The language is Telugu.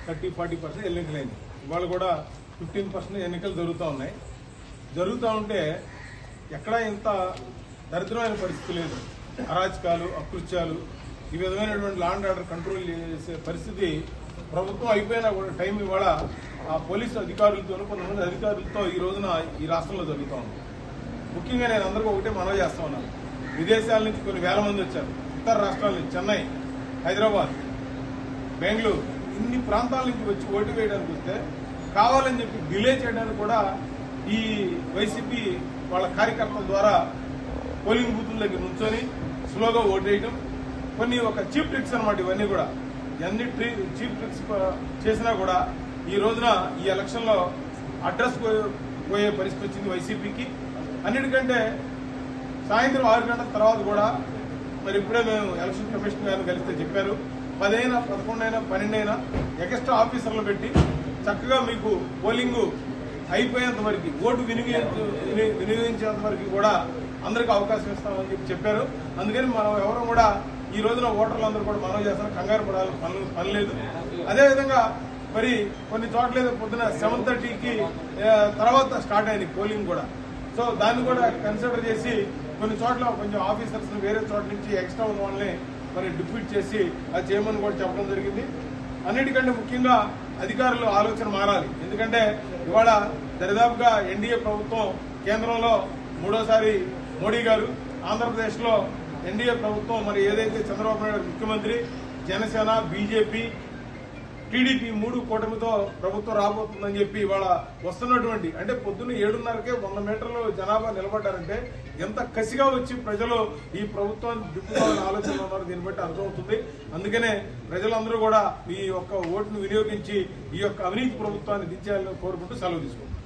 30-40% ఎన్నికలైంది. ఇవాళ కూడా 15% ఎన్నికలు జరుగుతూ ఉంటే ఎక్కడా ఇంత దరిద్రమైన పరిస్థితి లేదు. అరాచకాలు, అకృత్యాలు, ఈ విధమైనటువంటి లా అండ్ ఆర్డర్ కంట్రోల్ చేసే పరిస్థితి ప్రభుత్వం అయిపోయినా కూడా టైం ఇవాళ ఆ పోలీసు అధికారులతోనూ కొంతమంది అధికారులతో ఈ రోజున ఈ రాష్ట్రంలో జరుగుతూ ఉంది. ముఖ్యంగా నేను అందరికీ ఒకటే మనవి చేస్తా ఉన్నాను. విదేశాల నుంచి కొన్ని వేల మంది వచ్చారు. ఇతర రాష్ట్రాల నుంచి చెన్నై, హైదరాబాద్, బెంగళూరు, ఇన్ని ప్రాంతాల నుంచి వచ్చి ఓటు వేయడానికి వస్తే కావాలని చెప్పి డిలే చేయడానికి కూడా ఈ వైసీపీ వాళ్ళ కార్యకర్తల ద్వారా పోలింగ్ బూతుల దగ్గర నుంచొని స్లోగా ఓటు వేయడం, కొన్ని ఒక చీప్ ట్రిక్స్ అనమాట. ఇవన్నీ కూడా ఎన్ని చీప్ ట్రిక్స్ చేసినా కూడా ఈ రోజున ఈ ఎలక్షన్లో అడ్రస్ పోయే పరిస్థితి వచ్చింది వైసీపీకి. అన్నిటికంటే సాయంత్రం 6 గంటల తర్వాత కూడా మరి ఇప్పుడే మేము ఎలక్షన్ కమిషన్ గారిని కలిస్తే చెప్పారు, 10 అయినా 11 అయినా 12 అయినా ఎక్స్ట్రా ఆఫీసర్లు పెట్టి చక్కగా మీకు పోలింగ్ అయిపోయేంత వరకు, ఓటు వినియోగించేంత వరకు కూడా అందరికీ అవకాశం ఇస్తామని చెప్పారు. అందుకని మనం ఎవరు కూడా ఈ రోజున ఓటర్లందరూ కూడా మనం చేస్తాం, కంగారు పడాలి పని లేదు. అదేవిధంగా మరి కొన్ని చోట్ల పొద్దున 7:30కి తర్వాత స్టార్ట్ అయింది పోలింగ్ కూడా. సో దాన్ని కూడా కన్సిడర్ చేసి కొన్ని చోట్ల కొంచెం ఆఫీసర్స్ వేరే చోట్ల నుంచి ఎక్స్ట్రా ఉన్న వాళ్ళని మరి డిప్యూట్ చేసి అది చేయమని కూడా చెప్పడం జరిగింది. అన్నిటికంటే ముఖ్యంగా అధికారులు ఆలోచన మారాలి. ఎందుకంటే ఇవాళ దరిదాపుగా ఎన్డీఏ ప్రభుత్వం కేంద్రంలో 3వసారి మోడీ గారు, ఆంధ్రప్రదేశ్లో ఎన్డీఏ ప్రభుత్వం మరి ఏదైతే చంద్రబాబు నాయుడు ముఖ్యమంత్రి, జనసేన, బీజేపీ, టీడీపీ 3 కూటమితో ప్రభుత్వం రాబోతుందని చెప్పి ఇవాళ వస్తున్నటువంటి, అంటే పొద్దున్న 7:30కే 100 మీటర్లు జనాభా నిలబడ్డారంటే ఎంత కసిగా వచ్చి ప్రజలు ఈ ప్రభుత్వాన్ని దిప్పుకోవాలని ఆలోచనలు ఉన్నారు. దీన్ని బట్టి అర్థమవుతుంది. అందుకనే ప్రజలందరూ కూడా ఈ యొక్క ఓటును వినియోగించి ఈ యొక్క అవినీతి ప్రభుత్వాన్ని దించేయాలని కోరుకుంటూ సెలవు తీసుకుంటారు.